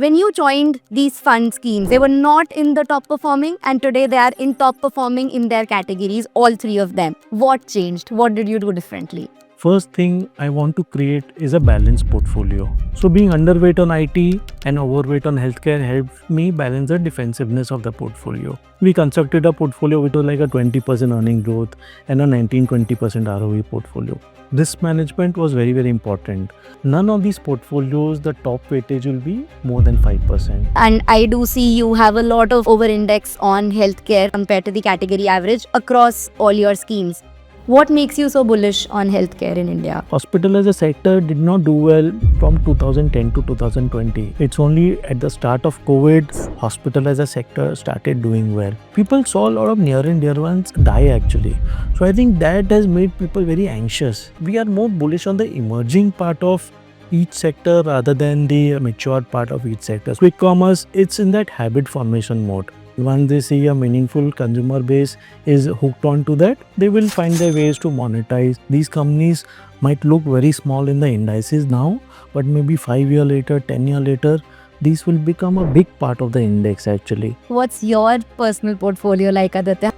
When you joined these fund schemes, they were not in the top performing, and today they are in top performing in their categories, all three of them. What changed? What did you do differently? First thing I want to create is a balanced portfolio. So being underweight on IT and overweight on healthcare helped me balance the defensiveness of the portfolio. We constructed a portfolio which was like a 20% earning growth and a 19-20% ROE portfolio. Risk management was very important. None of these portfolios, the top weightage will be more than 5%. And I do see you have a lot of over index on healthcare compared to the category average across all your schemes. What makes you so bullish on healthcare in India? Hospital as a sector did not do well from 2010 to 2020. It's only at the start of COVID, hospital as a sector started doing well. People saw a lot of near and dear ones die actually. So I think that has made people very anxious. We are more bullish on the emerging part of each sector rather than the mature part of each sector. Quick commerce, it's in that habit formation mode. Once they see a meaningful consumer base is hooked on to that, they will find their ways to monetize. These companies might look very small in the indices now, but maybe 5 years later, 10 years later, these will become a big part of the index actually. What's your personal portfolio like, Aditya?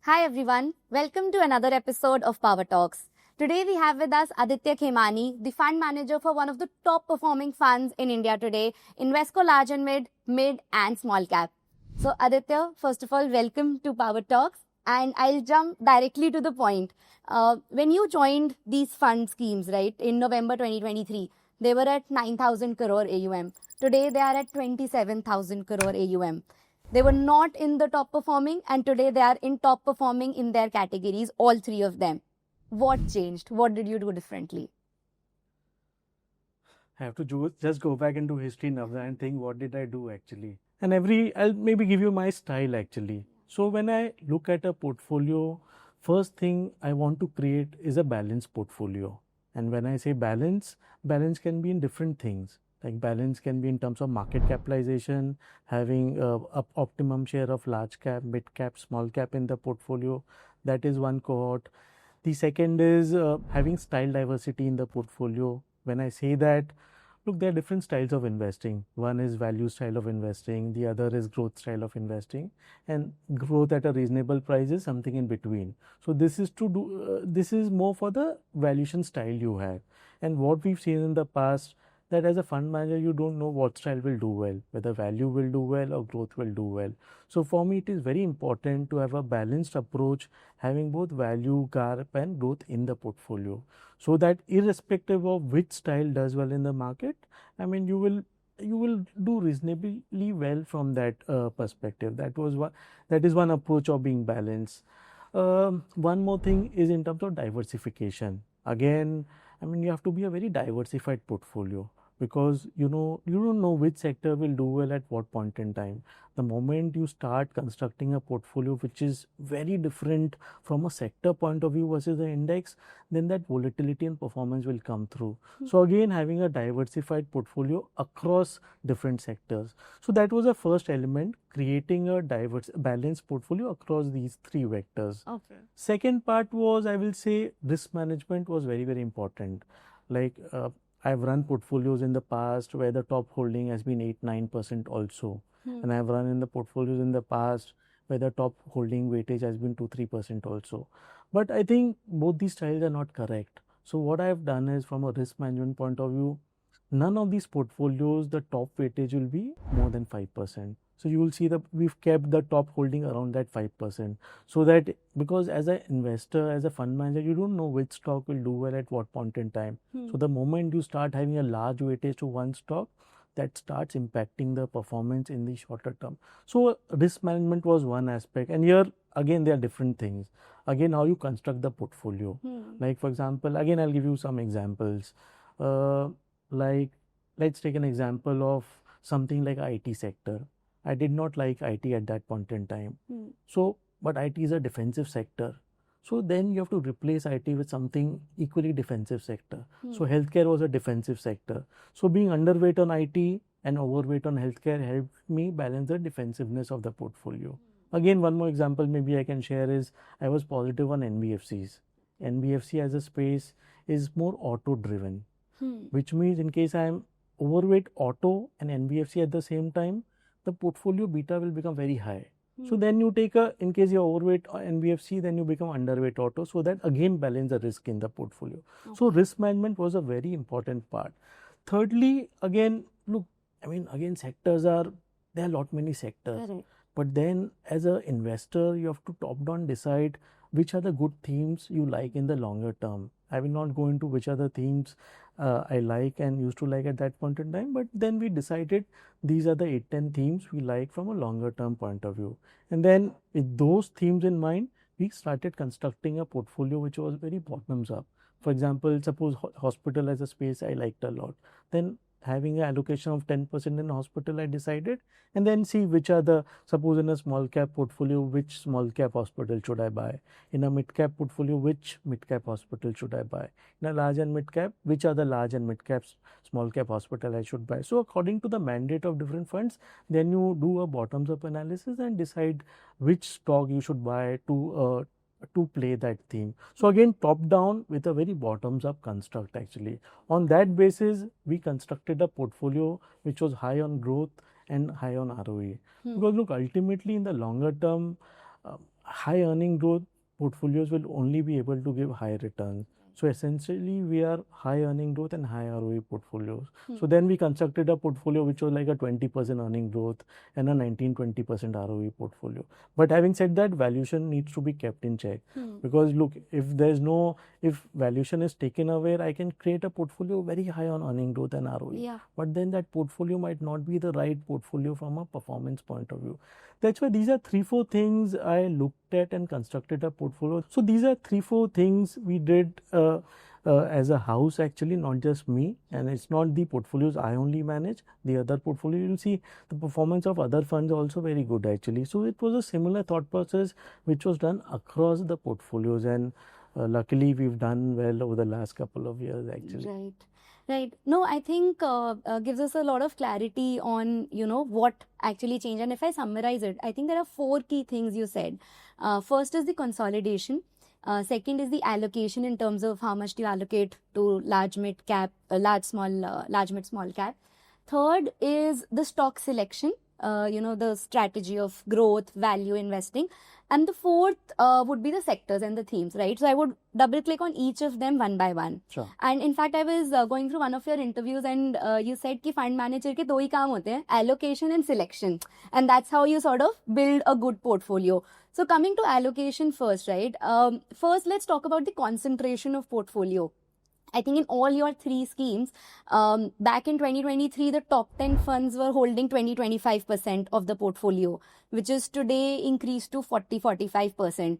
Hi everyone, welcome to another episode of Power Talks. Today we have with us Aditya Khemani, the fund manager for one of the top performing funds in India today, Invesco Large and Mid and Small Cap. So Aditya, first of all, welcome to Power Talks, and I'll jump directly to the point. When you joined these fund schemes, right, in November 2023, they were at 9,000 crore AUM. Today they are at 27,000 crore AUM. They were not in the top performing, and today they are in top performing in their categories, all three of them. What changed? What did you do differently? I have to just go back into history now and think what did I do actually. And I'll maybe give you my style actually. So when I look at a portfolio, first thing I want to create is a balanced portfolio. And when I say balance can be in different things. Like balance can be in terms of market capitalization, having a optimum share of large cap, mid cap, small cap in the portfolio. That is one cohort. The second is having style diversity in the portfolio. When I say that, look, there are different styles of investing. One is value style of investing, the other is growth style of investing, and growth at a reasonable price is something in between. So this is more for the valuation style you have. And what we've seen in the past, that as a fund manager you don't know what style will do well, whether value will do well or growth will do well. So for me it is very important to have a balanced approach, having both value, GARP and growth in the portfolio, so that irrespective of which style does well in the market, I mean you will do reasonably well from that perspective. That is one approach of being balanced. One more thing is in terms of diversification. Again, I mean you have to be a very diversified portfolio, because you don't know which sector will do well at what point in time. The moment you start constructing a portfolio which is very different from a sector point of view versus the index, then that volatility and performance will come through. So again, having a diversified portfolio across different sectors. So that was the first element, creating a balanced portfolio across these three vectors. Okay. Second part was, I will say, risk management was very important. Like I've run portfolios in the past where the top holding has been 8-9% also. And I've run in the portfolios in the past where the top holding weightage has been 2-3% also. But I think both these styles are not correct. So what I've done is, from a risk management point of view, none of these portfolios, the top weightage will be more than 5%. So you will see that we've kept the top holding around that 5%. So that, because as an investor, as a fund manager, you don't know which stock will do well at what point in time. So the moment you start having a large weightage to one stock, that starts impacting the performance in the shorter term. So risk management was one aspect. And here again there are different things. Again, how you construct the portfolio. Like for example, again I'll give you some examples. Like let's take an example of something like IT sector. I did not like IT at that point in time. So, but IT is a defensive sector. So then you have to replace IT with something equally defensive sector. So healthcare was a defensive sector. So being underweight on IT and overweight on healthcare helped me balance the defensiveness of the portfolio. Again, one more example maybe I can share is I was positive on NBFCs. NBFC as a space is more auto driven, which means in case I am overweight auto and NBFC at the same time, the portfolio beta will become very high. So then you take in case you're overweight NBFC, then you become underweight auto. So that again balance the risk in the portfolio. Okay. So risk management was a very important part. Thirdly, again, look, I mean, again, sectors there are a lot many sectors. Correct. But then as an investor, you have to top down decide which are the good themes you like in the longer term. I will not go into which are the themes I like and used to like at that point in time, but then we decided these are the 8-10 themes we like from a longer term point of view. And then with those themes in mind, we started constructing a portfolio which was very bottoms up. For example, suppose hospital as a space I liked a lot. Then having an allocation of 10% in hospital, I decided, and then see which are the, suppose in a small cap portfolio, which small cap hospital should I buy? In a mid cap portfolio, which mid cap hospital should I buy? In a large and mid cap, which are the large and mid cap, small cap hospital I should buy? So according to the mandate of different funds, then you do a bottoms up analysis and decide which stock you should buy to play that theme. So again, top down with a very bottoms up construct actually. On that basis, we constructed a portfolio which was high on growth and high on ROE. Because look, ultimately in the longer term, high earning growth portfolios will only be able to give high returns. So essentially, we are high earning growth and high ROE portfolios. So then we constructed a portfolio which was like a 20% earning growth and a 19-20% ROE portfolio. But having said that, valuation needs to be kept in check. Because look, if valuation is taken away, I can create a portfolio very high on earning growth and ROE. Yeah. But then that portfolio might not be the right portfolio from a performance point of view. That's why these are 3-4 things I looked at and constructed a portfolio. So these are 3-4 things we did as a house actually, not just me. And it's not the portfolios I only manage. The other portfolio, you'll see the performance of other funds also very good actually. So it was a similar thought process which was done across the portfolios, and luckily we've done well over the last couple of years actually. Right. Right. No, I think gives us a lot of clarity on, what actually changed. And if I summarize it, I think there are 4 key things you said. First is the consolidation. Second is the allocation in terms of how much do you allocate to large mid cap, large mid small cap. Third is the stock selection. The strategy of growth, value investing. And the fourth would be the sectors and the themes, right? So I would double click on each of them one by one. Sure. And in fact, I was going through one of your interviews and you said कि fund manager के 2 ही काम होते हैं, allocation and selection. And that's how you sort of build a good portfolio. So coming to allocation first, right? First, let's talk about the concentration of portfolio. I think in all your 3 schemes, back in 2023, the top 10 funds were holding 20-25% of the portfolio, which is today increased to 40-45%.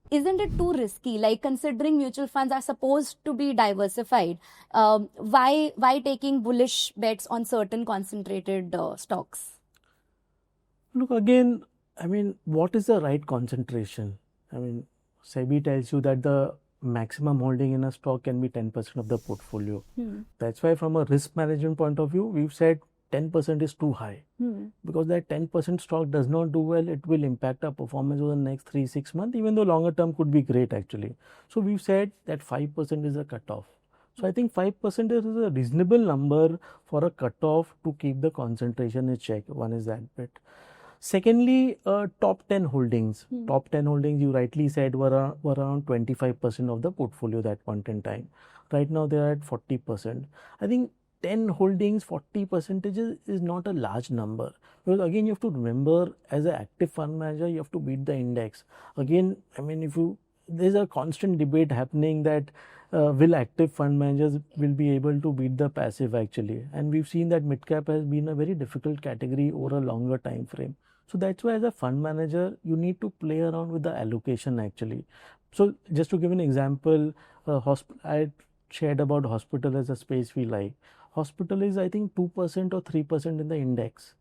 Isn't it too risky? Like, considering mutual funds are supposed to be diversified, why taking bullish bets on certain concentrated stocks? Look, again, I mean, what is the right concentration? I mean, SEBI tells you that the maximum holding in a stock can be 10% of the portfolio. That's why from a risk management point of view, we've said 10% is too high. Because that 10% stock does not do well, it will impact our performance over the next 3-6 months, even though longer term could be great actually. So we've said that 5% is a cutoff. So I think 5% is a reasonable number for a cutoff to keep the concentration in check. One is that bit. Secondly, top 10 holdings. Top 10 holdings, you rightly said, were around 25% of the portfolio that point in time. Right now, they are at 40%. I think 10 holdings, 40% is not a large number. Because again, you have to remember, as an active fund manager, you have to beat the index. Again, I mean, there's a constant debate happening that will active fund managers will be able to beat the passive actually. And we've seen that mid-cap has been a very difficult category over a longer time frame. So that's why as a fund manager, you need to play around with the allocation actually. So just to give an example, I shared about hospital as a space we like. Hospital is I think 2% or 3% in the index.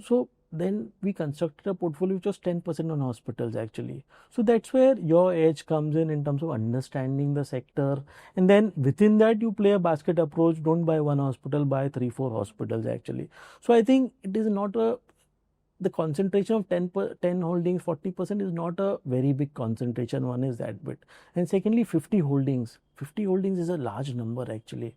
So then we constructed a portfolio which was 10% on hospitals actually. So that's where your edge comes in terms of understanding the sector. And then within that you play a basket approach. Don't buy one hospital, buy 3-4 hospitals actually. So I think it is not the concentration of 10 holdings, 40% is not a very big concentration. One is that bit. And secondly, 50 holdings. 50 holdings is a large number actually.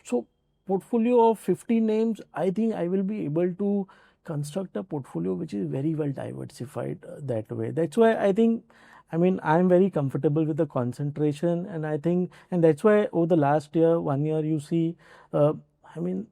So portfolio of 50 names, I think I will be able to construct a portfolio which is very well diversified that way. That's why I think, I'm very comfortable with the concentration, and I think, and that's why over the last year, 1 year, you see,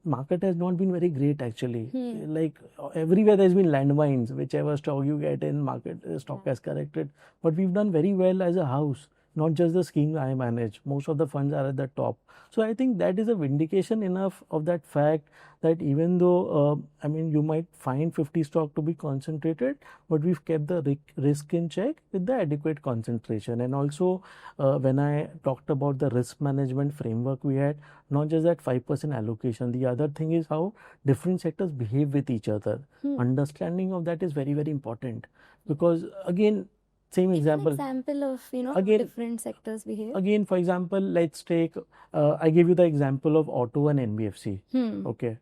market has not been very great actually. Like everywhere there's been landmines, whichever stock you get in market, stock has corrected. But we've done very well as a house, not just the schemes I manage. Most of the funds are at the top. So I think that is a vindication enough of that fact that even though, you might find 50 stock to be concentrated, but we've kept the risk in check with the adequate concentration. And also, when I talked about the risk management framework we had, not just that 5% allocation, the other thing is how different sectors behave with each other. Understanding of that is very, very important, because again, same example. An example of, Again, different sectors behave. Again, for example, let's take, I gave you the example of auto and NBFC. Okay.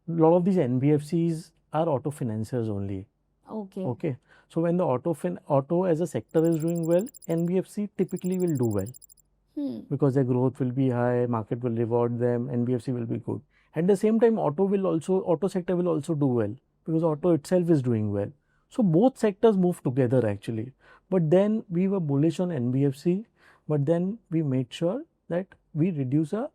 A lot of these NBFCs are auto financiers only. Okay. So when the auto as a sector is doing well, NBFC typically will do well. Because their growth will be high, market will reward them, NBFC will be good. At the same time, auto sector will also do well, because auto itself is doing well. So both sectors move together actually. But then we were bullish on NBFC, but then we made sure that we reduce our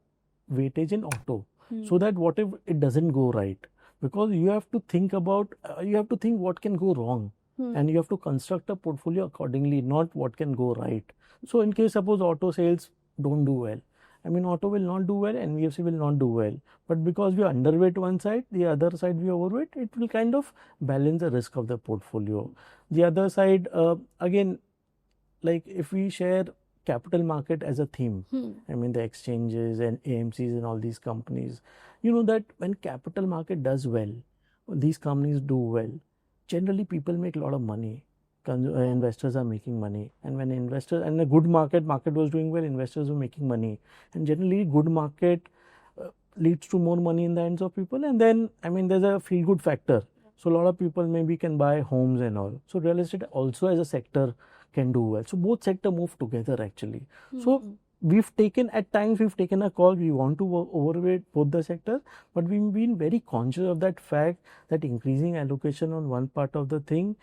weightage in auto, so that what if it doesn't go right? Because you have to think about, what can go wrong, and you have to construct a portfolio accordingly, not what can go right. So in case suppose auto sales don't do well, auto will not do well, NBFC will not do well. But because we are underweight one side, the other side we are overweight, it will kind of balance the risk of the portfolio. The other side, again, like if we share capital market as a theme, the exchanges and AMCs and all these companies, you know that when capital market does well, these companies do well, generally people make a lot of money. Investors are making money, and when investors, and a good market was doing well, investors were making money, and generally good market leads to more money in the hands of people. And then there's a feel good factor, so a lot of people maybe can buy homes and all. So real estate also as a sector can do well. So both sector move together actually. So at times we've taken a call, we want to overweight both the sectors, but we've been very conscious of that fact that increasing allocation on one part of the thing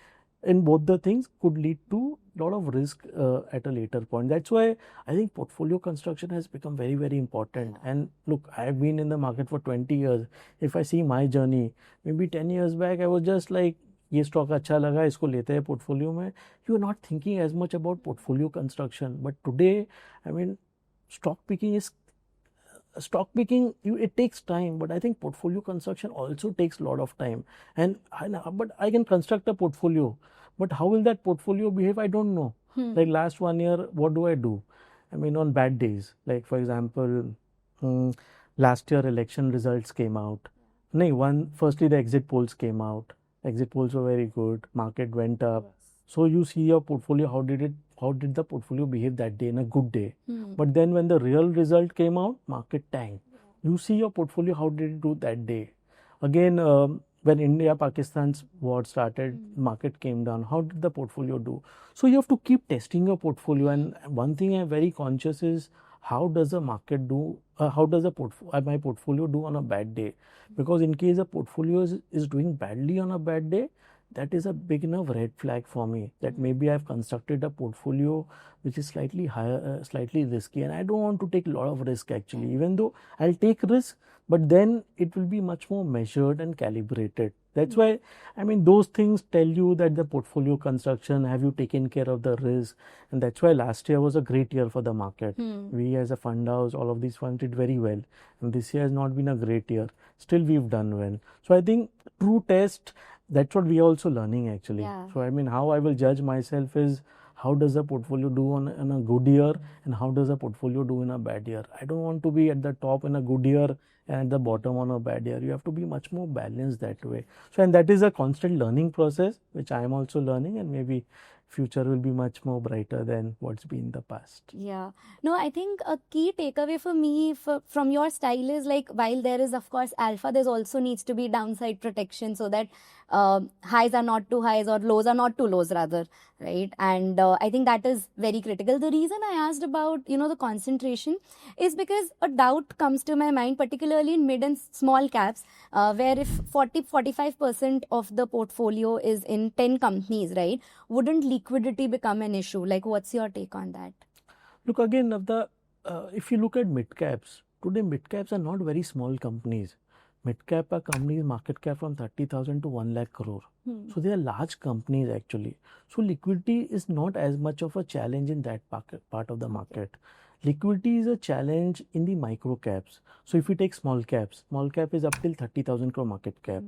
in both the things could lead to a lot of risk at a later point. That's why I think portfolio construction has become very, very important. And look, I've been in the market for 20 years. If I see my journey, maybe 10 years back, I was just like, ये stock अच्छा लगा, इसको लेते हैं portfolio में. You are not thinking as much about portfolio construction. But today, stock picking, it takes time, but I think portfolio construction also takes a lot of time. But I can construct a portfolio, but how will that portfolio behave? I don't know. Like last 1 year, what do I do? On bad days, like for example, last year election results came out. Firstly the exit polls came out. Exit polls were very good. Market went up. So you see your portfolio, how did the portfolio behave that day in a good day? But then when the real result came out, market tanked. You see your portfolio, how did it do that day? Again, when India-Pakistan's war started, market came down. How did the portfolio do? So you have to keep testing your portfolio. And one thing I'm very conscious is, how does the market do? How does my portfolio do on a bad day? Because in case a portfolio is doing badly on a bad day, that is a big enough red flag for me, that maybe I've constructed a portfolio which is slightly higher, slightly risky, and I don't want to take a lot of risk actually, even though I'll take risk, but then it will be much more measured and calibrated. That's why, those things tell you that the portfolio construction, have you taken care of the risk? And that's why last year was a great year for the market. We as a fund house, all of these funds did very well. And this year has not been a great year. Still, we've done well. So I think true test, that's what we are also learning actually. Yeah. So how I will judge myself is, how does the portfolio do on a good year, and how does the portfolio do in a bad year? I don't want to be at the top in a good year and at the bottom on a bad year. You have to be much more balanced that way. So, and that is a constant learning process, which I am also learning, and maybe future will be much more brighter than what's been the past. Yeah. No, I think a key takeaway for me from your style is, like, while there is of course alpha, there's also needs to be downside protection, so that highs are not too highs or lows are not too lows rather, right? And I think that is very critical. The reason I asked about, the concentration is because a doubt comes to my mind, particularly in mid and small caps, where if 45% of the portfolio is in 10 companies, right? Wouldn't liquidity become an issue? Like, what's your take on that? Look, again, if you look at mid caps, today mid caps are not very small companies. Mid cap are companies market cap from 30,000 to 1 lakh crore. So they are large companies actually. So liquidity is not as much of a challenge in that part of the market. Liquidity is a challenge in the micro caps. So if we take small caps, small cap is up till 30,000 crore market cap.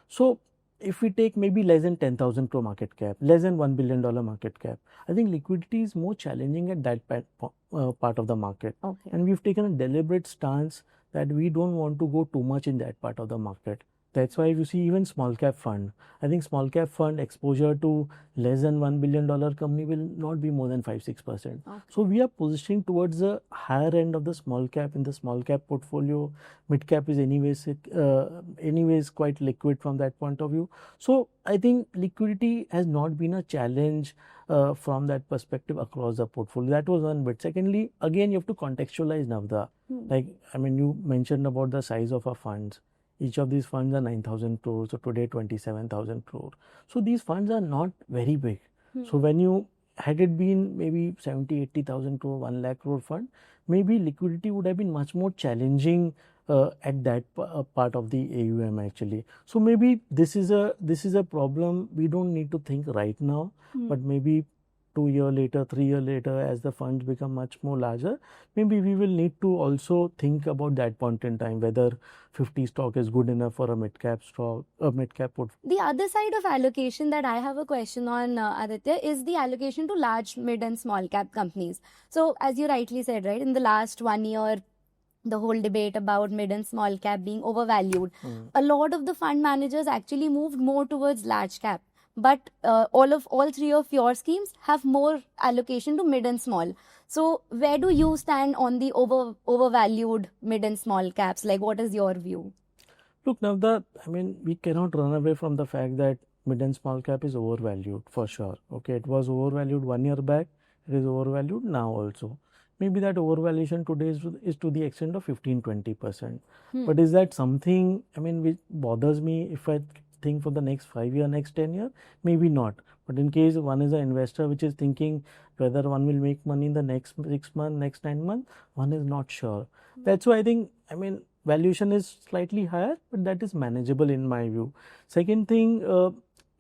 So if we take maybe less than 10,000 crore market cap, less than $1 billion market cap, I think liquidity is more challenging at that part of the market. Okay. And we've taken a deliberate stance that we don't want to go too much in that part of the market. That's why you see even small cap fund. I think small cap fund exposure to less than $1 billion company will not be more than 5-6%. Okay. So we are positioning towards the higher end of the small cap in the small cap portfolio. Mid cap is anyways quite liquid from that point of view. So I think liquidity has not been a challenge from that perspective across the portfolio. That was one bit. Secondly, again, you have to contextualize Navda. Like, I mean, you mentioned about the size of our funds. Each of these funds are 9,000 crores, so today 27,000 crore. So these funds are not very big. So when you had it been maybe 70-80,000 crore, 1 lakh crore fund, maybe liquidity would have been much more challenging at that part of the AUM actually. So maybe this is a problem we don't need to think right now, but maybe 2 years later, 3 years later, as the funds become much more larger, maybe we will need to also think about that point in time, whether 50 stock is good enough for a mid-cap stock, a mid-cap portfolio. The other side of allocation that I have a question on, Aditya, is the allocation to large, mid and small cap companies. So as you rightly said, right, in the last 1 year, the whole debate about mid and small cap being overvalued, a lot of the fund managers actually moved more towards large cap. But all three of your schemes have more allocation to mid and small. So where do you stand on the overvalued mid and small caps? Like, what is your view? Look, Navda, I mean, we cannot run away from the fact that mid and small cap is overvalued for sure. Okay, it was overvalued 1 year back. It is overvalued now also. Maybe that overvaluation today is to the extent of 15-20%. But is that something, I mean, which bothers me if I think for the next 5 years, next 10 years? Maybe not. But in case one is an investor which is thinking whether one will make money in the next 6 months, next 9 months, one is not sure. That's why I think, I mean, valuation is slightly higher, but that is manageable in my view. Second thing,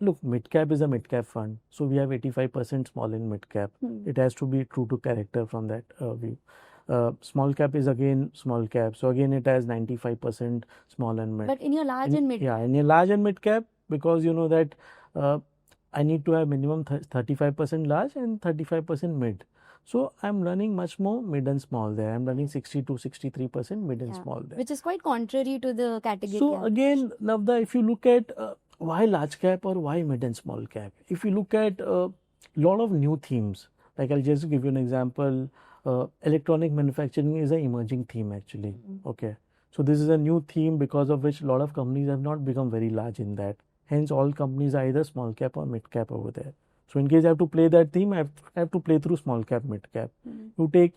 look, mid cap is a mid cap fund. So we have 85% small in mid cap. It has to be true to character from that view. Small cap is again small cap. So again, it has 95% small and mid. But in your large and mid? Yeah, in your large and mid cap, because you know that I need to have minimum 35% large and 35% mid. So I'm running much more mid and small there. I'm running 60-63% mid and small there. Which is quite contrary to the category. So again, Navda, if you look at why large cap or why mid and small cap, if you look at a lot of new themes, like I'll just give you an example. Electronic manufacturing is an emerging theme actually. Okay. So this is a new theme because of which a lot of companies have not become very large in that. Hence all companies are either small cap or mid cap over there. So in case I have to play that theme, I have to play through small cap, mid cap. You take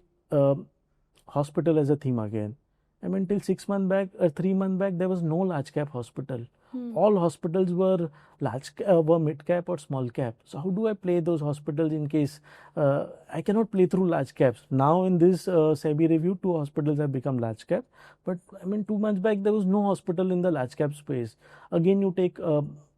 hospital as a theme again. I mean, till 6 months back or 3 months back, there was no large cap hospital. All hospitals were were mid cap or small cap. So how do I play those hospitals in case I cannot play through large caps? Now in this SEBI review, 2 hospitals have become large cap. But I mean, 2 months back, there was no hospital in the large cap space. Again, you take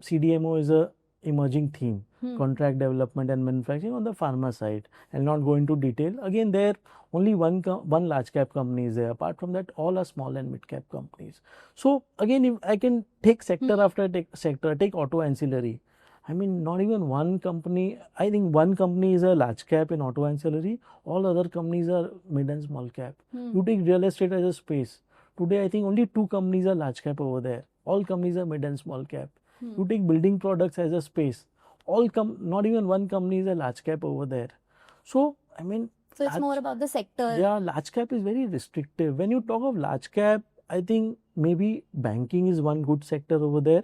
CDMO is a emerging theme, contract development and manufacturing on the pharma side. I'll not go into detail. Again, there only one large cap company is there. Apart from that, all are small and mid cap companies. So again, if I can take sector after sector, take auto ancillary. I mean, not even one company. I think one company is a large cap in auto ancillary. All other companies are mid and small cap. You take real estate as a space. Today, I think only 2 companies are large cap over there. All companies are mid and small cap. You take building products as a space. Not even one company is a large cap over there. So, I mean. So it's more about the sector. Yeah, large cap is very restrictive. When you talk of large cap, I think maybe banking is one good sector over there.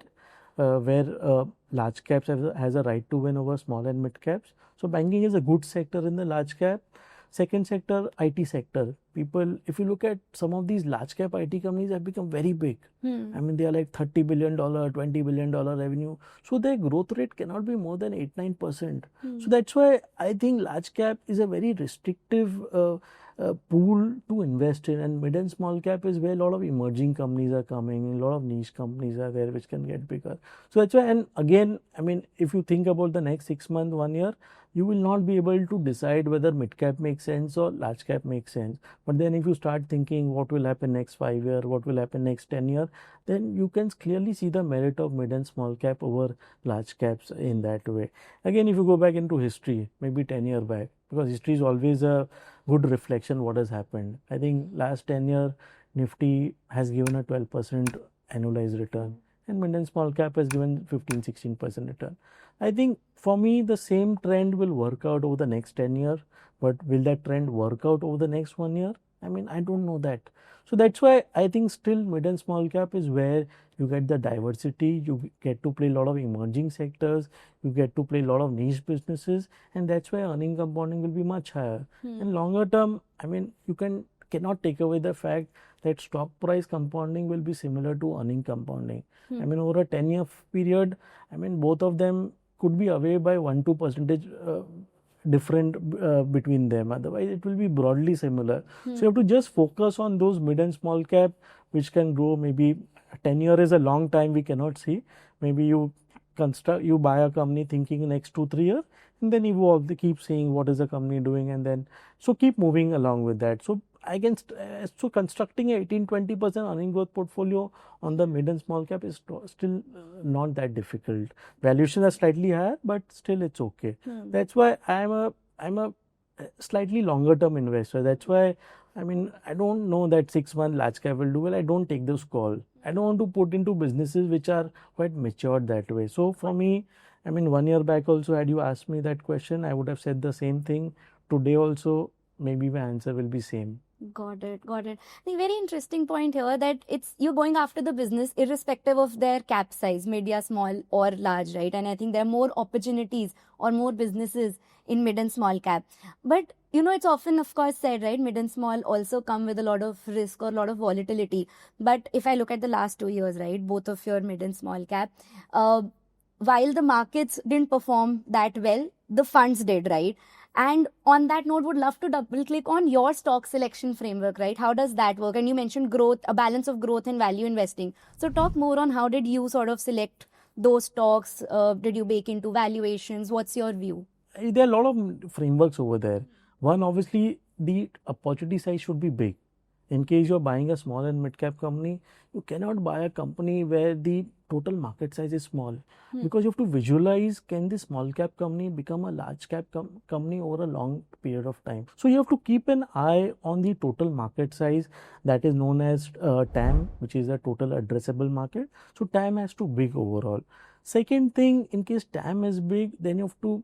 where large caps has a right to win over small and mid caps. So banking is a good sector in the large cap. Second sector, IT sector. People, if you look at some of these large cap IT companies have become very big. I mean, they are like $30 billion, $20 billion revenue. So their growth rate cannot be more than 8-9%. So that's why I think large cap is a very restrictive pool to invest in, and mid and small cap is where a lot of emerging companies are coming, a lot of niche companies are there which can get bigger. So that's why, and again, I mean, if you think about the next 6 months, 1 year, you will not be able to decide whether mid cap makes sense or large cap makes sense. But then if you start thinking what will happen next 5 year, what will happen next 10 year, then you can clearly see the merit of mid and small cap over large caps in that way. Again, if you go back into history, maybe 10 year back, because history is always a good reflection what has happened. I think last 10 year Nifty has given a 12% annualized return, and mid and small cap has given 15-16% return. I think for me the same trend will work out over the next 10 years, but will that trend work out over the next 1 year? I mean, I don't know that. So that's why I think still mid and small cap is where you get the diversity, you get to play a lot of emerging sectors, you get to play a lot of niche businesses, and that's why earning compounding will be much higher. And longer term, I mean, you cannot take away the fact that stock price compounding will be similar to earning compounding. I mean, over a 10-year period, I mean, both of them could be away by 1-2% different between them. Otherwise, it will be broadly similar. So you have to just focus on those mid and small cap which can grow. Maybe 10 year is a long time, we cannot see. Maybe you buy a company thinking next 2-3 years, and then evolve. They keep seeing what is the company doing, and then so keep moving along with that. So I can so constructing a 18-20% earning growth portfolio on the mid and small cap is still not that difficult. Valuations are slightly higher, but still it's okay. That's why I'm a slightly longer term investor. That's why, I mean, I don't know that 6 month large cap will do well. I don't take those calls. I don't want to put into businesses which are quite matured that way. So for me, I mean, 1 year back also, had you asked me that question, I would have said the same thing. Today also, maybe my answer will be same. Got it. The very interesting point here that it's you're going after the business irrespective of their cap size, media, small or large, right? And I think there are more opportunities or more businesses in mid and small cap. But you know, it's often, of course, said, right, mid and small also come with a lot of risk or a lot of volatility. But if I look at the last 2 years, right, both of your mid and small cap, while the markets didn't perform that well, the funds did, right? And on that note, would love to double click on your stock selection framework, right? How does that work? And you mentioned growth, a balance of growth and value investing. So talk more on how did you sort of select those stocks? Did you bake into valuations? What's your view? There are a lot of frameworks over there. One, obviously, the opportunity size should be big. In case you're buying a small and mid cap company, you cannot buy a company where the total market size is small, because you have to visualize, can this small cap company become a large cap company over a long period of time. So you have to keep an eye on the total market size, that is known as TAM, which is a total addressable market. So TAM has to be big overall. Second thing, in case TAM is big, then you have to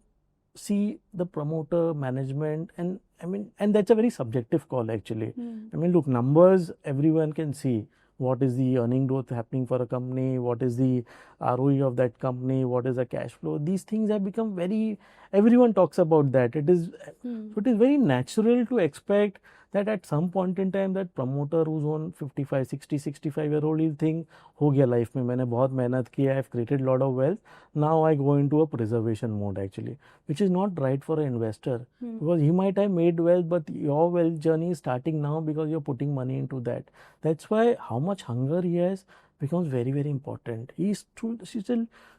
see the promoter management, and I mean, and that's a very subjective call actually. I mean, look, numbers everyone can see. What is the earning growth happening for a company? What is the ROE of that company? What is the cash flow? These things have become very, everyone talks about that. It is, so it is very natural to expect that at some point in time that promoter who's on 55, 60, 65-year-old, he'll think, हो गया life में, मैंने बहुत मेहनत किया, I've created a lot of wealth, now I go into a preservation mode actually, which is not right for an investor, because he might have made wealth, but your wealth journey is starting now because you're putting money into that. That's why how much hunger he has becomes very, very important. He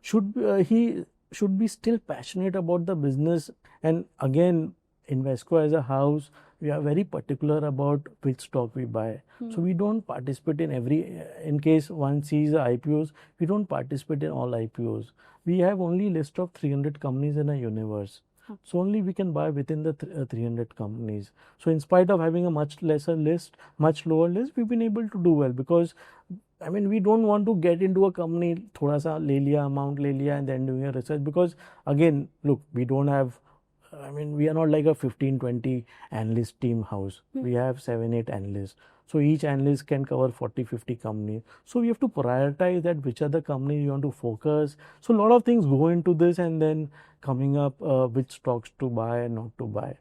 should be still passionate about the business. And again, Invesco as a house, we are very particular about which stock we buy. So we don't participate in in case one sees the IPOs, we don't participate in all IPOs. We have only list of 300 companies in a universe. So only we can buy within the 300 companies. So in spite of having a much lesser list, much lower list, we've been able to do well, because I mean, we don't want to get into a company, thoda sa le liya, amount le liya, and then doing a research, because again, look, we don't have I mean, we are not like a 15, 20 analyst team house. We have 7, 8 analysts. So each analyst can cover 40, 50 companies. So we have to prioritize that which are the companies you want to focus. So a lot of things go into this, and then coming up which stocks to buy and not to buy.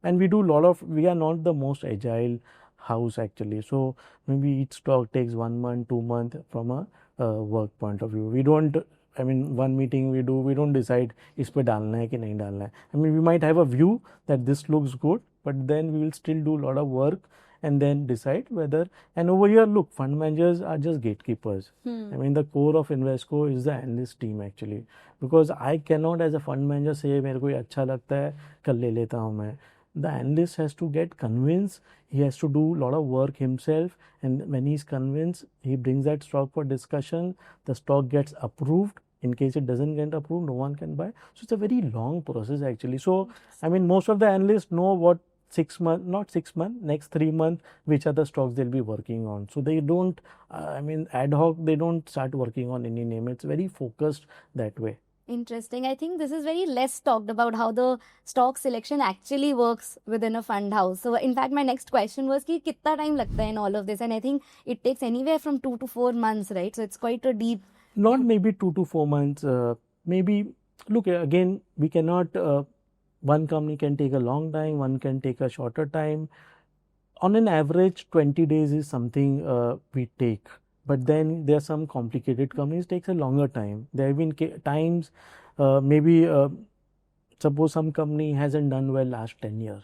And we do a lot of, we are not the most agile house actually. So maybe each stock takes 1 month, 2 months from a work point of view. We don't, I mean, one meeting we don't decide इस पे डालना है कि नहीं डालना है. I mean, we might have a view that this looks good, but then we will still do a lot of work and then decide whether. And over here, look, fund managers are just gatekeepers. I mean, the core of Invesco is the analyst team actually, because I cannot as a fund manager say मेरे को ये अच्छा लगता है कल ले लेता हूँ मैं. The analyst has to get convinced. He has to do a lot of work himself, and when he's convinced, he brings that stock for discussion. The stock gets approved. In case it doesn't get approved, no one can buy. So it's a very long process actually. So I mean, most of the analysts know what 6 months, not 6 months, next 3 months, which are the stocks they'll be working on. So they don't, I mean, ad hoc, they don't start working on any name. It's very focused that way. Interesting. I think this is very less talked about, how the stock selection actually works within a fund house. So in fact, my next question was कि कितना time लगता है in all of this, and I think it takes anywhere from 2 to 4 months, right? So it's quite a deep. Not maybe 2 to 4 months. Maybe look again. We cannot. One company can take a long time. One can take a shorter time. On an average, 20 days is something we take. But then there are some complicated companies takes a longer time. There have been times maybe suppose some company hasn't done well last 10 years.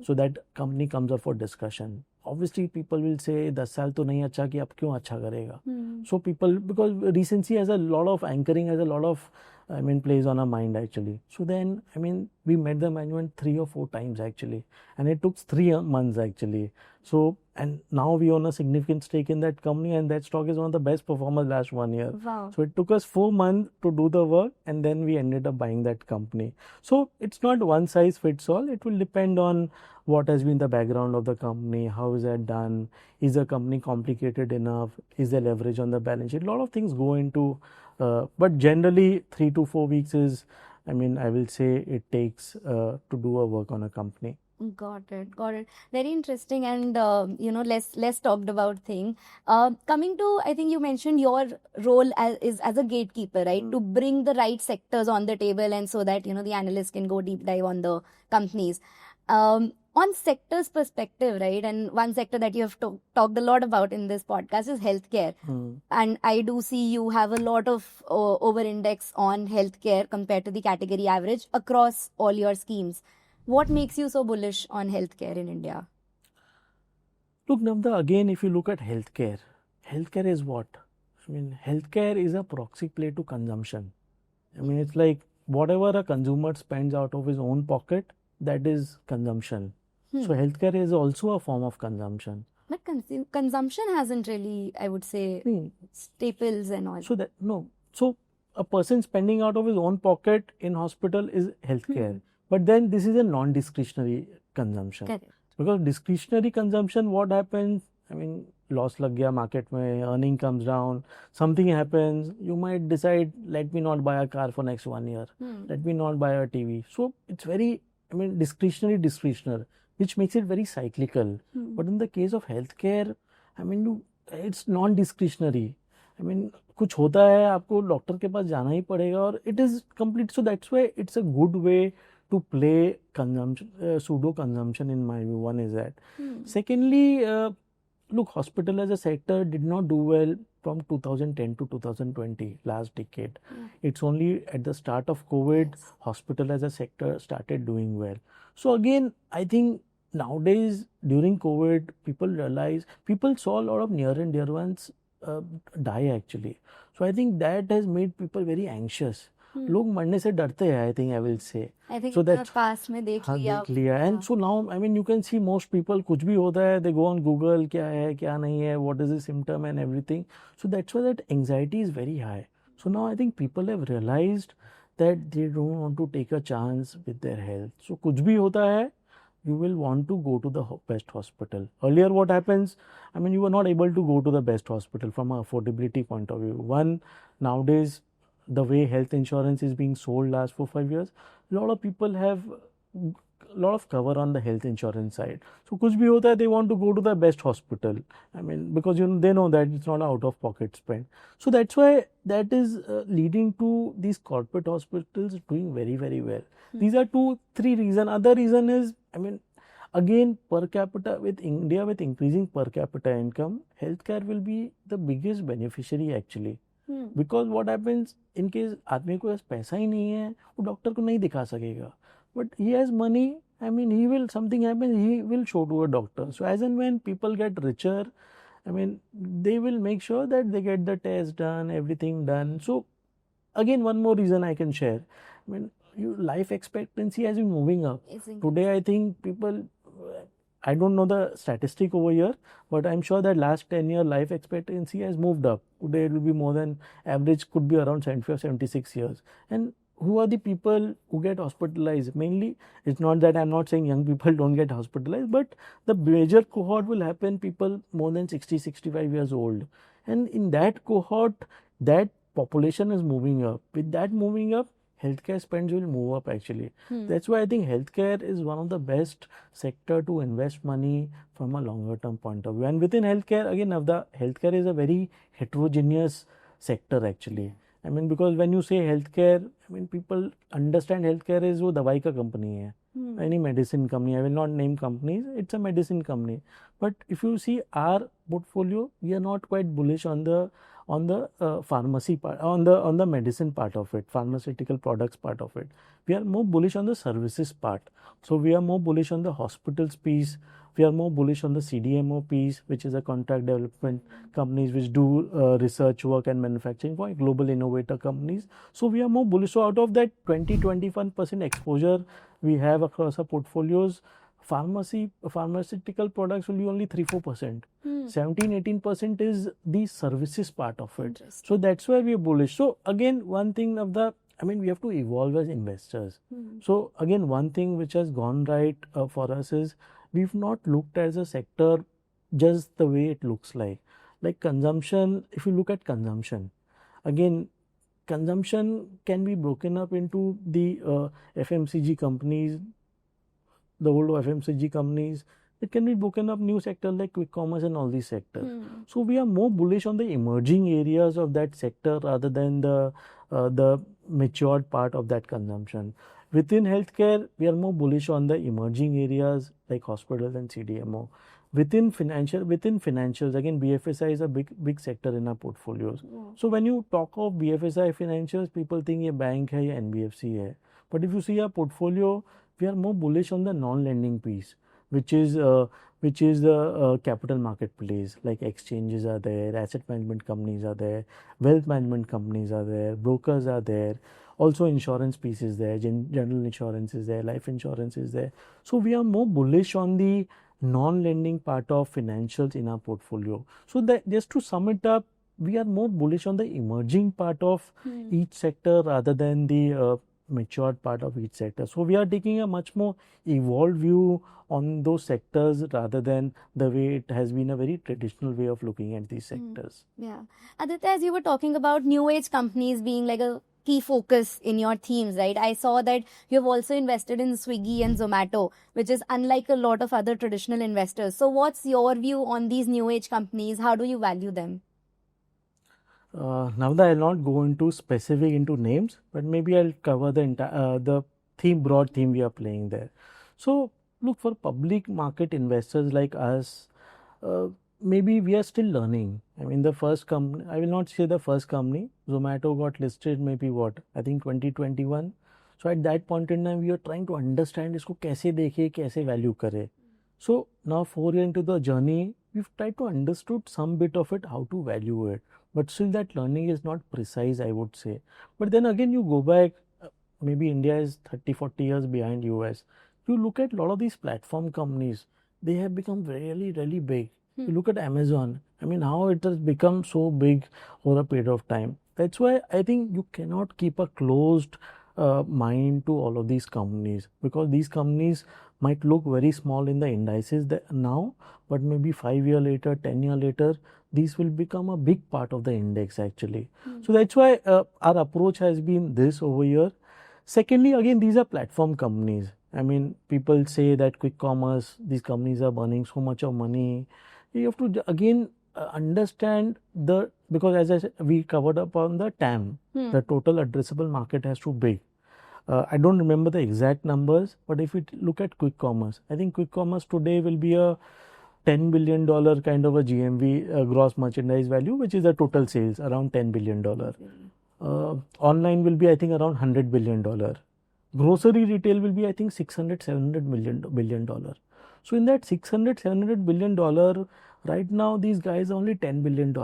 So that company comes up for discussion. Obviously people will say 10 साल तो नहीं अच्छा कि अब क्यों अच्छा करेगा. So people, because recency has a lot of anchoring, has a lot of, I mean, plays on our mind actually. So then, I mean, we met the management 3 or 4 times actually, and it took 3 months actually. So, and now we own a significant stake in that company, and that stock is one of the best performers last 1 year. Wow. So it took us 4 months to do the work, and then we ended up buying that company. So it's not one size fits all. It will depend on what has been the background of the company, how is that done, is the company complicated enough, is there leverage on the balance sheet. A lot of things go into, but generally 3 to 4 weeks is, I mean, I will say it takes to do a work on a company. Got it. Very interesting, and less talked about thing. Coming to, I think you mentioned your role is as a gatekeeper, right? To bring the right sectors on the table, and so that the analysts can go deep dive on the companies. On sectors perspective, right? And one sector that you have talked a lot about in this podcast is healthcare. And I do see you have a lot of over-index on healthcare compared to the category average across all your schemes. What makes you so bullish on healthcare in India? Look, Namda, again, if you look at healthcare is what? I mean, healthcare is a proxy play to consumption. I mean, it's like whatever a consumer spends out of his own pocket, that is consumption. So healthcare is also a form of consumption. But consumption hasn't really, I would say, staples and all. So that, no. So a person spending out of his own pocket in hospital is healthcare. But then this is a non-discretionary consumption. Correct. Because discretionary consumption, what happens? I mean, loss lag gaya market mein, earning comes down, something happens, you might decide, let me not buy a car for next 1 year. Let me not buy a TV. So it's very, I mean, discretionary, which makes it very cyclical. But in the case of healthcare, I mean, it's non-discretionary. I mean, कुछ होता है आपको doctor के पास जाना ही पड़ेगा, और it is complete. So that's why it's a good way to play consumption, pseudo consumption in my view. One is that. Secondly, look, hospital as a sector did not do well from 2010 to 2020, last decade. It's only at the start of COVID, hospital as a sector started doing well. So again, I think nowadays during COVID, people saw a lot of near and dear ones die actually. So I think that has made people very anxious. लोग मरने से डरते हैं, I think I will say. I think so that पास में देख लिया. And so now, I mean, you can see most people, कुछ भी होता है, they go on Google, क्या है, क्या नहीं है, what is the symptom and everything. So that's why that anxiety is very high. So now I think people have realized that they don't want to take a chance with their health. So कुछ भी होता है, you will want to go to the best hospital. Earlier what happens, I mean, you were not able to go to the best hospital from an affordability point of view. One, nowadays, the way health insurance is being sold last 4-5 years, a lot of people have lot of cover on the health insurance side. So कुछ भी होता है, they want to go to the best hospital. I mean, because they know that it's not out of pocket spend. So that's why that is leading to these corporate hospitals doing very, very well. These are 2-3 reasons. Other reason is, I mean, again, per capita, with India with increasing per capita income, healthcare will be the biggest beneficiary actually. Because what happens in case आदमी को पैसा ही नहीं है, वो doctor को नहीं दिखा सकेगा. But he has money. I mean, he will, something happens, he will show to a doctor. So as and when people get richer, I mean, they will make sure that they get the test done, everything done. So again, one more reason I can share. I mean, life expectancy has been moving up. Today, I think people, I don't know the statistic over here, but I'm sure that last 10-year life expectancy has moved up. Today, it will be more than average, could be around 75, 76 years. And who are the people who get hospitalized? Mainly, it's not that I'm not saying young people don't get hospitalized, but the major cohort will happen people more than 60, 65 years old. And in that cohort, that population is moving up. With that moving up, healthcare spends will move up actually. That's why I think healthcare is one of the best sector to invest money from a longer term point of view. And within healthcare, again, the healthcare is a very heterogeneous sector actually. I mean, because when you say healthcare, I mean, people understand healthcare is वो दवाई का company है. Any medicine company, I will not name companies, it's a medicine company. But if you see our portfolio, we are not quite bullish on the pharmacy part, on the medicine part of it, pharmaceutical products part of it. We are more bullish on the services part. So we are more bullish on the hospitals piece. We are more bullish on the CDMO piece, which is a contract development companies which do research work and manufacturing for global innovator companies. So we are more bullish. So out of that 20-21% exposure we have across our portfolios, pharmaceutical products will be only 3-4%. 17-18% is the services part of it. So that's why we are bullish. So again, one thing we have to evolve as investors. So again, one thing which has gone right for us is we've not looked as a sector just the way it looks like. Like consumption, if you look at consumption, again, consumption can be broken up into the FMCG companies, the old FMCG companies. It can be broken up new sector like quick commerce and all these sectors. So we are more bullish on the emerging areas of that sector rather than the matured part of that consumption. Within healthcare, we are more bullish on the emerging areas like hospitals and CDMO. Within financials, again, BFSI is a big sector in our portfolios. So when you talk of BFSI financials, people think ये bank है या NBFC है. But if you see our portfolio, we are more bullish on the non-lending piece, which is the capital marketplace, like exchanges are there, asset management companies are there, wealth management companies are there, brokers are there, also insurance piece is there, general insurance is there, life insurance is there. So we are more bullish on the non-lending part of financials in our portfolio. So that, just to sum it up, we are more bullish on the emerging part of each sector rather than the matured part of each sector. So we are taking a much more evolved view on those sectors rather than the way it has been a very traditional way of looking at these sectors. Yeah. Aditya, as you were talking about new age companies being like a key focus in your themes, right? I saw that you've also invested in Swiggy and Zomato, which is unlike a lot of other traditional investors. So what's your view on these new age companies? How do you value them? Now that I'll not go into names, but maybe I'll cover the broad theme we are playing there. So look, for public market investors like us, maybe we are still learning. I mean, the first company, I will not say the first company, Zomato got listed maybe I think 2021. So at that point in time, we are trying to understand इसको कैसे देखे, कैसे value करे. So now 4 years into the journey, we've tried to understood some bit of it, how to value it. But still that learning is not precise, I would say. But then again, you go back, maybe India is 30-40 years behind US. You look at a lot of these platform companies, they have become really, really big. You look at Amazon, I mean, how it has become so big over a period of time. That's why I think you cannot keep a closed mind to all of these companies, because these companies might look very small in the indices now, but maybe 5 years later, 10 years later, these will become a big part of the index actually. So that's why our approach has been this over here. Secondly, again, these are platform companies. I mean, people say that quick commerce, these companies are burning so much of money. You have to again understand because as I said, we covered up on the TAM, the total addressable market has to be big. I don't remember the exact numbers, but if we look at quick commerce, I think quick commerce today will be a $10 billion kind of a GMV, gross merchandise value, which is the total sales around $10 billion. Online will be, I think, around $100 billion. Grocery retail will be, I think, 600, 700 billion dollar. So in that 600, 700 billion dollar, right now these guys are only $10 billion.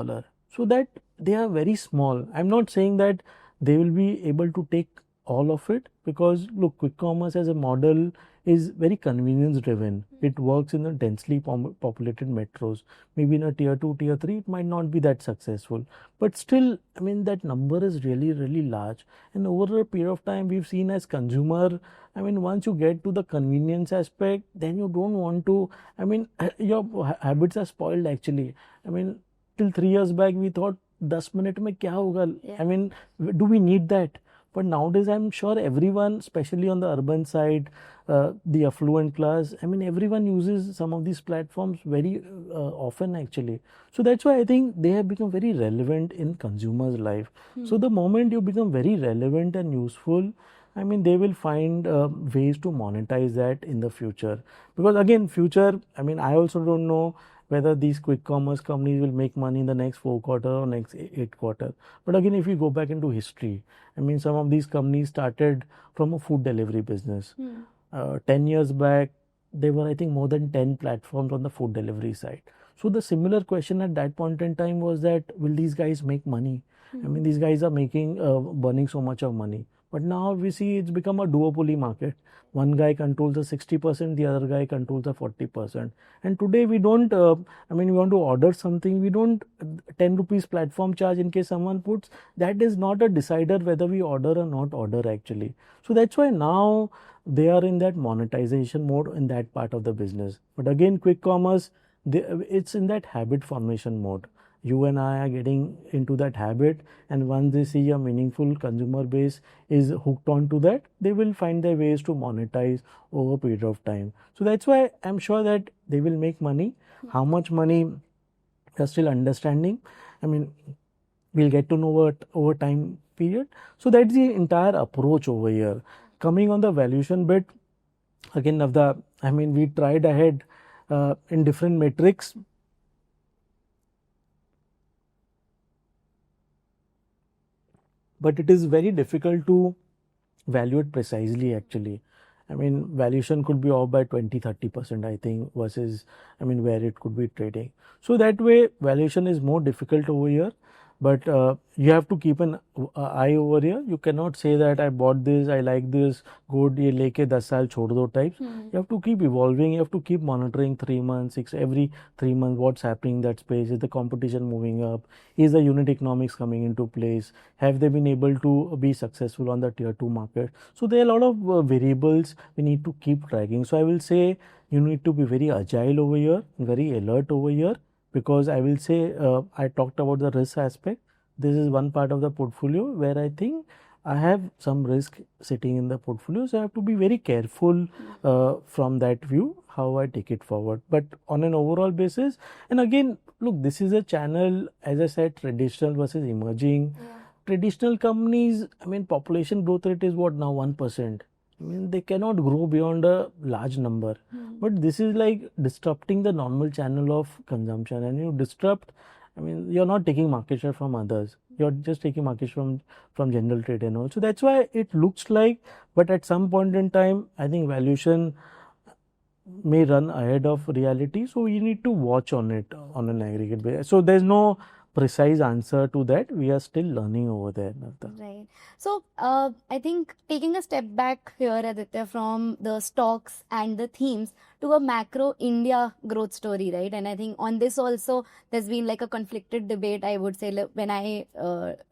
So that they are very small. I'm not saying that they will be able to take all of it, because look, quick commerce as a model is very convenience driven. It works in the densely populated metros. Maybe in a tier 2, tier 3, it might not be that successful. But still, I mean, that number is really, really large. And over a period of time, we've seen as consumer, I mean, once you get to the convenience aspect, then you don't want to, I mean, your habits are spoiled actually. I mean, till 3 years back, we thought 10 minute mein kya hoga? I mean, do we need that? But nowadays, I'm sure everyone, especially on the urban side, the affluent class, I mean, everyone uses some of these platforms very often actually. So that's why I think they have become very relevant in consumers' life. So the moment you become very relevant and useful, I mean, they will find ways to monetize that in the future. Because again, future, I mean, I also don't know whether these quick commerce companies will make money in the next 4 quarter or next 8 quarter. But again, if you go back into history, I mean, some of these companies started from a food delivery business. 10 years back, there were, I think, more than 10 platforms on the food delivery side. So the similar question at that point in time was that, will these guys make money? I mean, these guys are burning so much of money. But now we see it's become a duopoly market. One guy controls the 60%, the other guy controls the 40%. And today we don't, I mean, we want to order something, we don't, 10 rupees platform charge in case someone puts, that is not a decider whether we order or not order actually. So that's why now they are in that monetization mode in that part of the business. But again, quick commerce, it's in that habit formation mode. You and I are getting into that habit, and once they see a meaningful consumer base is hooked on to that, they will find their ways to monetize over a period of time. So that's why I'm sure that they will make money. How much money they're still understanding. I mean, we'll get to know over time period. So that's the entire approach over here. Coming on the valuation bit, again, Navda, I mean, we tried ahead in different metrics. But it is very difficult to value it precisely actually. I mean, valuation could be off by 20-30%, I think, versus, I mean, where it could be trading. So that way, valuation is more difficult over here. But you have to keep an eye over here. You cannot say that I bought this, I like this, good, ye leke 10 saal chhod do types. You have to keep evolving. You have to keep monitoring 3 months, every 3 months, what's happening in that space. Is the competition moving up? Is the unit economics coming into place? Have they been able to be successful on the tier 2 market? So there are a lot of variables we need to keep tracking. So I will say you need to be very agile over here, very alert over here. Because I will say, I talked about the risk aspect. This is one part of the portfolio where I think I have some risk sitting in the portfolio. So I have to be very careful from that view, how I take it forward. But on an overall basis, and again, look, this is a channel, as I said, traditional versus emerging. Traditional companies, I mean, population growth rate is what now, 1%. I mean, they cannot grow beyond a large number. But this is like disrupting the normal channel of consumption. And you disrupt, I mean, you're not taking market share from others. You're just taking market share from general trade and all. So that's why it looks like, but at some point in time, I think valuation may run ahead of reality. So you need to watch on it on an aggregate basis. So there's no precise answer to that. We are still learning over there, Navda. Right. So I think taking a step back here, Aditya, from the stocks and the themes to a macro India growth story, right? And I think on this also, there's been like a conflicted debate, I would say, when I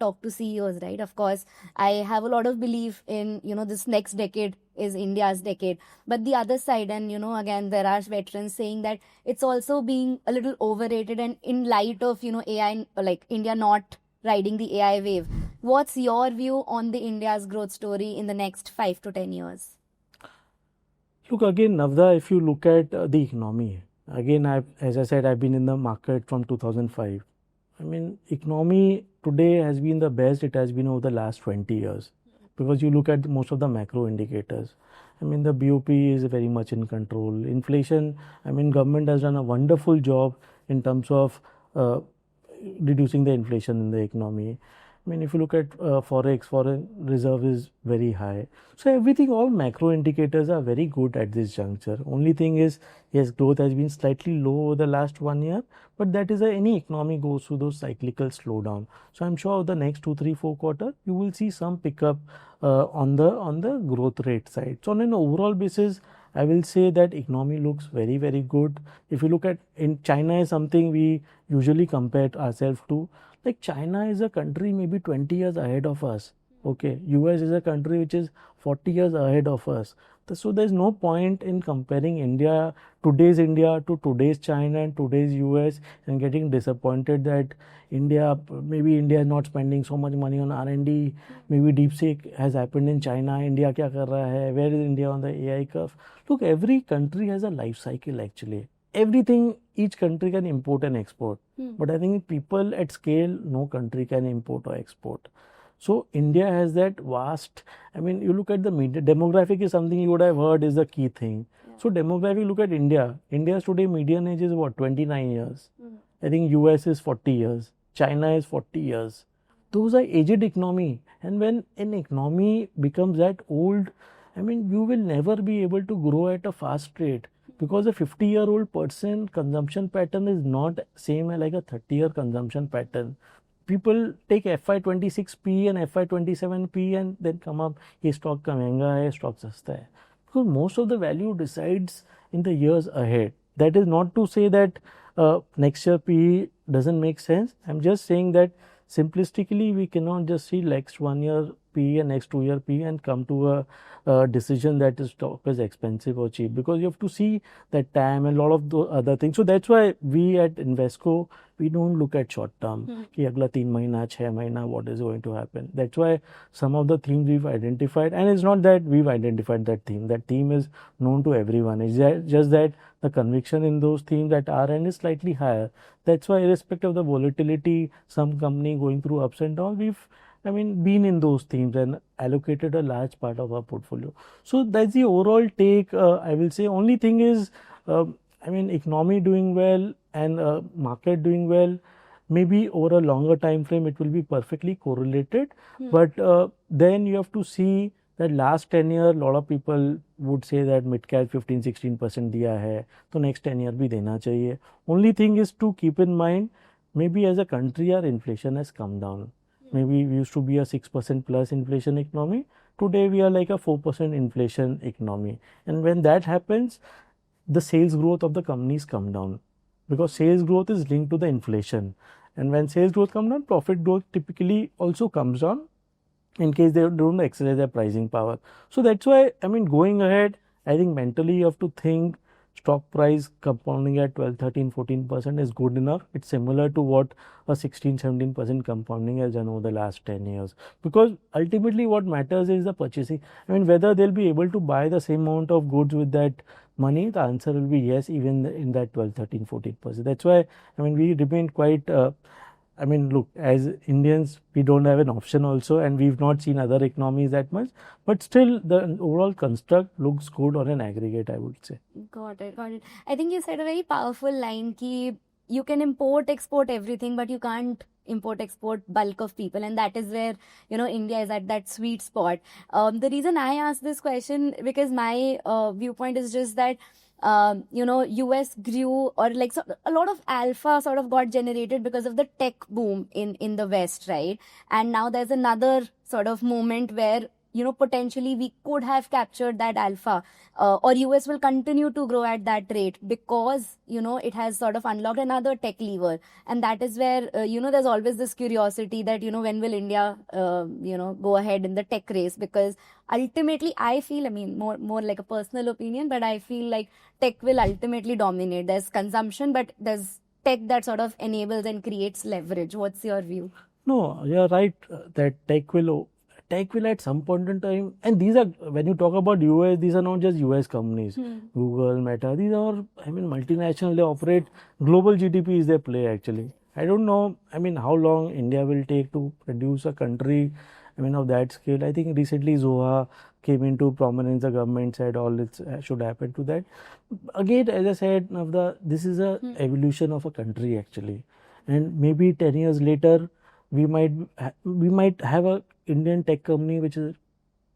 talk to CEOs, right? Of course, I have a lot of belief in, this next decade is India's decade. But the other side, and, again, there are veterans saying that it's also being a little overrated, and in light of, AI, like India not riding the AI wave. What's your view on the India's growth story in the next 5 to 10 years? Look again, Navda, if you look at the economy, again, as I said, I've been in the market from 2005. I mean, economy today has been the best it has been over the last 20 years because you look at most of the macro indicators. I mean, the BOP is very much in control. Inflation, I mean, government has done a wonderful job in terms of uh, reducing the inflation in the economy. I mean, if you look at forex, foreign reserve is very high. So everything, all macro indicators are very good at this juncture. Only thing is, yes, growth has been slightly low over the last 1 year, but that is any economy goes through those cyclical slowdown. So I'm sure the next 2, 3, 4 quarters you will see some pickup on the growth rate side. So on an overall basis, I will say that economy looks very good. If you look at in China is something we usually compare ourselves to. Like China is a country maybe 20 years ahead of us. Okay, US is a country which is 40 years ahead of us. So there's no point in comparing today's India to today's China and today's US and getting disappointed that maybe India is not spending so much money on R&D. Maybe DeepSeek has happened in China. India kya kar raha hai? Where is India on the AI curve? Look, every country has a life cycle actually. Everything, each country can import and export. But I think people at scale, no country can import or export. So India has that vast, I mean, you look at the media, demographic is something you would have heard is the key thing. So demographic, look at India. India's today median age is what, 29 years. I think US is 40 years. China is 40 years. Those are aged economy. And when an economy becomes that old, I mean, you will never be able to grow at a fast rate because a 50-year-old person consumption pattern is not same like a 30-year consumption pattern. People take FY26P and FY27P and then come up, ये stock का महंगा है, stock सस्ता है. Because most of the value decides in the years ahead. That is not to say that next year PE doesn't make sense. I'm just saying that simplistically we cannot just see next 1 year PE and next 2 year PE and come to a decision that is stock is expensive or cheap, because you have to see that time and a lot of the other things. So that's why we at Invesco, we don't look at short term कि अगला 3 महीना 6 महीना what is going to happen. That's why some of the themes we've identified, and it's not that we've identified that theme is known to everyone. It's just that the conviction in those themes at our end is slightly higher. That's why irrespective of the volatility, some company going through ups and downs, we've been in those themes and allocated a large part of our portfolio. So that's the overall take. I will say only thing is, economy doing well and market doing well. Maybe over a longer time frame, it will be perfectly correlated. But then you have to see that last 10 year, a lot of people would say that mid cap 15-16% दिया है, तो next 10 year भी देना चाहिए. Only thing is to keep in mind, maybe as a country our inflation has come down. Maybe we used to be a 6% plus inflation economy. Today we are like a 4% inflation economy. And when that happens, the sales growth of the companies come down because sales growth is linked to the inflation. And when sales growth comes down, profit growth typically also comes down in case they don't exercise their pricing power. So that's why, going ahead, I think mentally you have to think stock price compounding at 12, 13, 14% is good enough. It's similar to what a 16, 17% compounding has done over the last 10 years. Because ultimately what matters is the purchasing. Whether they'll be able to buy the same amount of goods with that money, the answer will be yes, even in that 12, 13, 14%. That's why, we remain quite, look, as Indians, we don't have an option also, and we've not seen other economies that much. But still, the overall construct looks good on an aggregate, I would say. Got it. I think you said a very powerful line कि you can import, export everything, but you can't import, export bulk of people. And that is where, India is at that sweet spot. The reason I asked this question, because my viewpoint is just that US grew, or so a lot of alpha sort of got generated because of the tech boom in the West, right? And now there's another sort of moment where, potentially we could have captured that alpha, or US will continue to grow at that rate because, it has sort of unlocked another tech lever. And that is where, there's always this curiosity that, when will India, go ahead in the tech race? Because ultimately, I feel, more like a personal opinion, but I feel like tech will ultimately dominate. There's consumption, but there's tech that sort of enables and creates leverage. What's your view? No, you're right that tech will tech will at some point in time, and these are, when you talk about US, these are not just US companies. Google, Meta, these are, I mean, multinational, they operate, global GDP is their play actually. I don't know, I mean, how long India will take to produce a country, I mean, of that scale. I think recently Zoha came into prominence, the government said all it should happen to that. Again, as I said, Navda, this is a evolution of a country actually. And maybe 10 years later, we might have a Indian tech company which is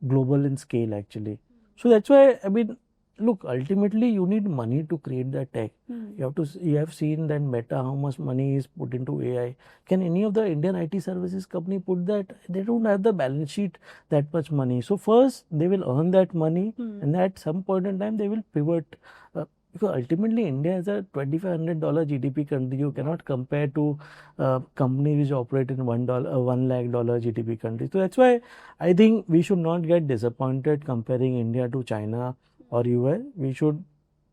global in scale actually. So that's why, I mean, look, ultimately you need money to create that tech. You have seen that Meta, how much money is put into AI. Can any of the Indian IT services company put that? They don't have the balance sheet that much money. So first they will earn that money, and at some point in time they will pivot. Because ultimately India is a $2,500 GDP country. You cannot compare to companies which operate in $1 lakh GDP country. So that's why I think we should not get disappointed comparing India to China or US. We should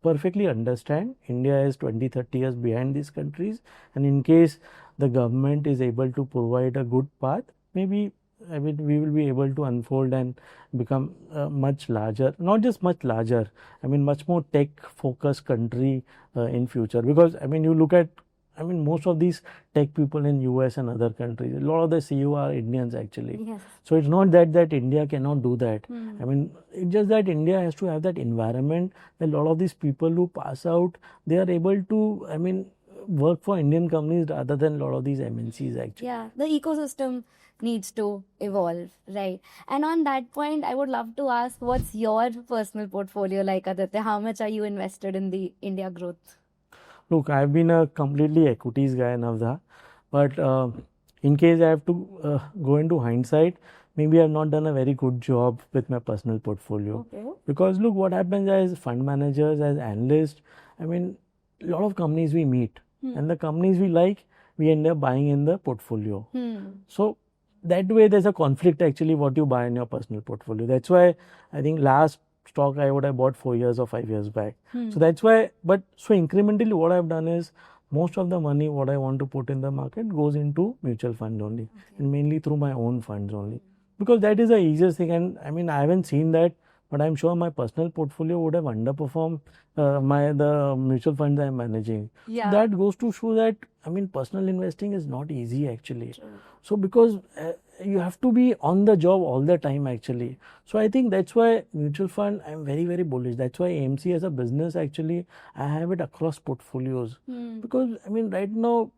perfectly understand India is 20-30 years behind these countries, and in case the government is able to provide a good path, maybe, I mean, we will be able to unfold and become much larger, not just much larger, I mean, much more tech focused country in future. Because, I mean, you look at, I mean, most of these tech people in US and other countries, a lot of the CEO are Indians actually. Yes. So it's not that India cannot do that. I mean, it's just that India has to have that environment where a lot of these people who pass out, they are able to, I mean, work for Indian companies rather than a lot of these MNCs actually. Yeah, the ecosystem needs to evolve, right? And on that point, I would love to ask, what's your personal portfolio like, Aditya? How much are you invested in the India growth? Look, I've been a completely equities guy, Navda, but in case I have to go into hindsight, maybe I've not done a very good job with my personal portfolio. Okay. Because look, what happens as fund managers, as analysts, I mean, a lot of companies we meet, and the companies we like, we end up buying in the portfolio. So that way there's a conflict actually what you buy in your personal portfolio. That's why I think last stock I would have bought 4 years or 5 years back. So that's why, but so incrementally what I've done is most of the money what I want to put in the market goes into mutual fund only, and mainly through my own funds only, because that is the easiest thing. And I mean, I haven't seen that, but I'm sure my personal portfolio would have underperformed the mutual funds I'm managing. Yeah. That goes to show that, I mean, personal investing is not easy actually. So because you have to be on the job all the time actually. So I think that's why mutual fund, I'm very, very bullish. That's why AMC as a business actually, I have it across portfolios. Because I mean, right now,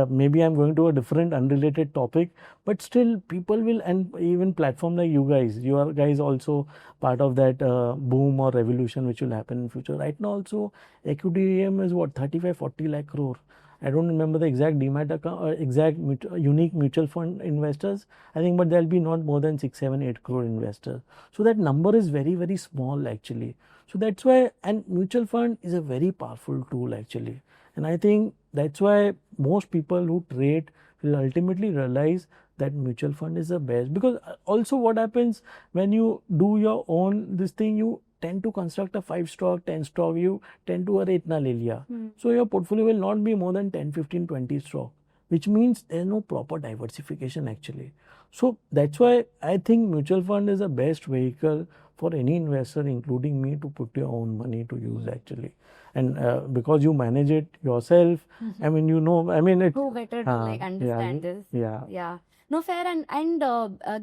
maybe I'm going to a different unrelated topic, but still people will, and even platform like you are guys also part of that boom or revolution which will happen in future. Right now also equity AM is what, 35-40 lakh crore. I don't remember the exact demat account, unique mutual fund investors, I think, but there'll be not more than 6, 7, 8 crore investors. So that number is very, very small actually. So that's why, and mutual fund is a very powerful tool actually. And I think that's why most people who trade will ultimately realize that mutual fund is the best. Because also what happens when you do your own this thing, you tend to construct a 5 stock, 10 stock, you tend to a itna le liya. So your portfolio will not be more than 10, 15, 20 stock, which means there's no proper diversification actually. So that's why I think mutual fund is the best vehicle for any investor, including me, to put your own money to use actually. And because you manage it yourself, I mean, you know, I mean, Who better to like understand this? Yeah. Yeah. No, fair. And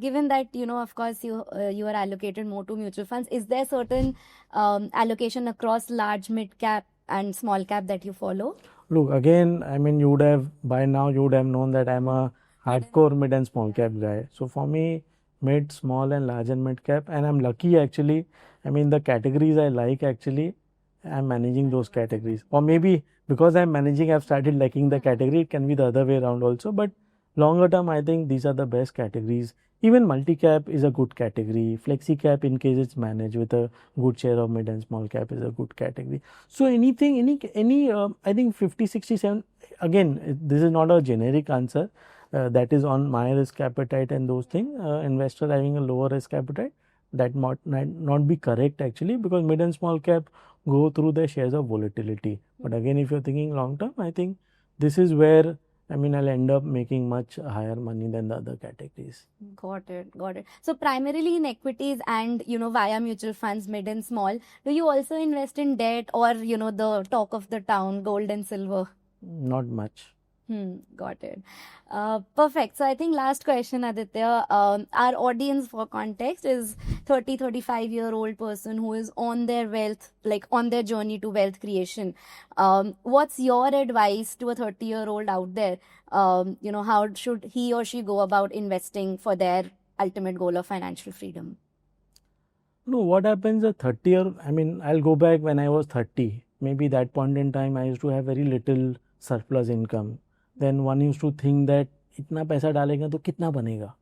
given that, you know, of course, you are allocated more to mutual funds, is there certain allocation across large, mid cap and small cap that you follow? Look, again, I mean, you would have, by now, you would have known that I'm a hardcore mid and small cap guy. So for me, mid, small, and large and mid cap, and I'm lucky actually. I mean, the categories I like actually, I'm managing those categories. Or maybe because I'm managing, I've started liking the category. It can be the other way around also. But longer term, I think these are the best categories. Even multi-cap is a good category. Flexi-cap, in case it's managed with a good share of mid and small cap, is a good category. So anything, I think 50, 67, again, this is not a generic answer. That is on my risk appetite and those things. Investor having a lower risk appetite, that might not be correct actually, because mid and small cap go through the shares of volatility. But again, if you're thinking long term, I think this is where I'll end up making much higher money than the other categories. Got it. So primarily in equities and, via mutual funds, mid and small, do you also invest in debt or, the talk of the town, gold and silver? Not much. Got it. Perfect. So I think last question, Aditya. Our audience, for context, is 35-year-old person who is on their wealth, like on their journey to wealth creation. What's your advice to a 30-year-old out there? How should he or she go about investing for their ultimate goal of financial freedom? No, what happens at 30 year, I'll go back when I was 30. Maybe that point in time I used to have very little surplus income. Then one used to think that इतना पैसा डालेगा तो कितना बनेगा?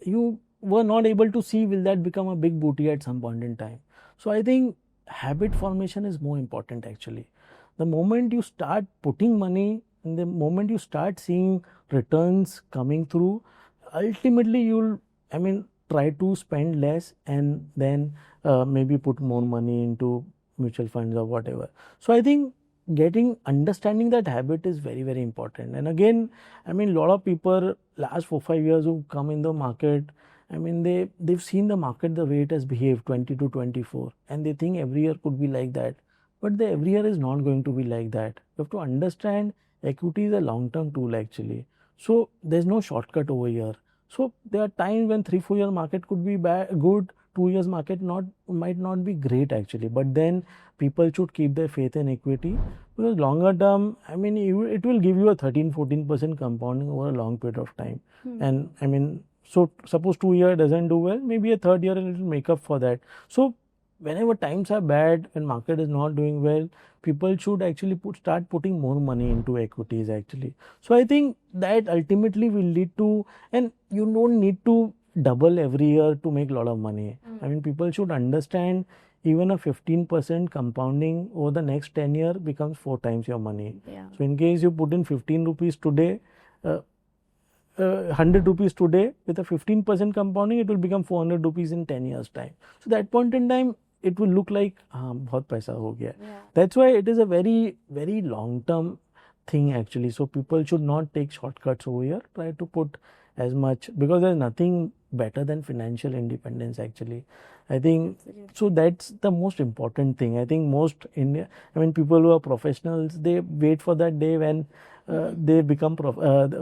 You were not able to see will that become a big booty at some point in time. So I think habit formation is more important actually. The moment you start putting money and the moment you start seeing returns coming through, ultimately you'll, try to spend less and then maybe put more money into mutual funds or whatever. So I think understanding that habit is very, very important. And again, a lot of people last 4-5 years who come in the market, they've seen the market the way it has behaved 20 to 24 and they think every year could be like that. But every year is not going to be like that. You have to understand equity is a long-term tool actually. So there's no shortcut over here. So there are times when 3-4 year market could be good, 2 years market might not be great actually. But then people should keep their faith in equity because longer term, it will give you a 13-14% compounding over a long period of time. And so suppose 2 year doesn't do well, maybe a third year it will make up for that. So whenever times are bad and market is not doing well, people should actually start putting more money into equities actually. So I think that ultimately will lead to, and you don't need to double every year to make a lot of money. People should understand even a 15% compounding over the next 10 years becomes 4 times your money. Yeah. So in case you put in 15 rupees today, 100 rupees today, with a 15% compounding, it will become 400 rupees in 10 years time. So that point in time, it will look like बहुत पैसा हो गया. That's why it is a very, very long term thing actually. So people should not take shortcuts over here. Try to put as much, because there's nothing better than financial independence actually. I think so that's the most important thing. I think most people who are professionals, they wait for that day when they become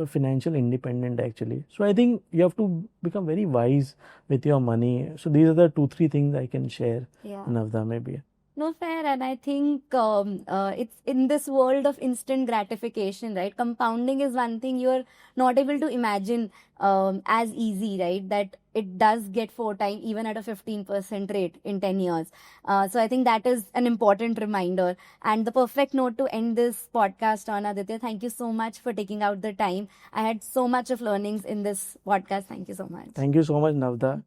financial independent actually. So I think you have to become very wise with your money. So these are the 2-3 things I can share. Navda, maybe. No, fair. And I think it's in this world of instant gratification, right? Compounding is one thing you're not able to imagine as easy, right? That it does get 4 times even at a 15% rate in 10 years. So I think that is an important reminder and the perfect note to end this podcast on. Aditya, thank you so much for taking out the time. I had so much of learnings in this podcast. Thank you so much. Thank you so much, Navda.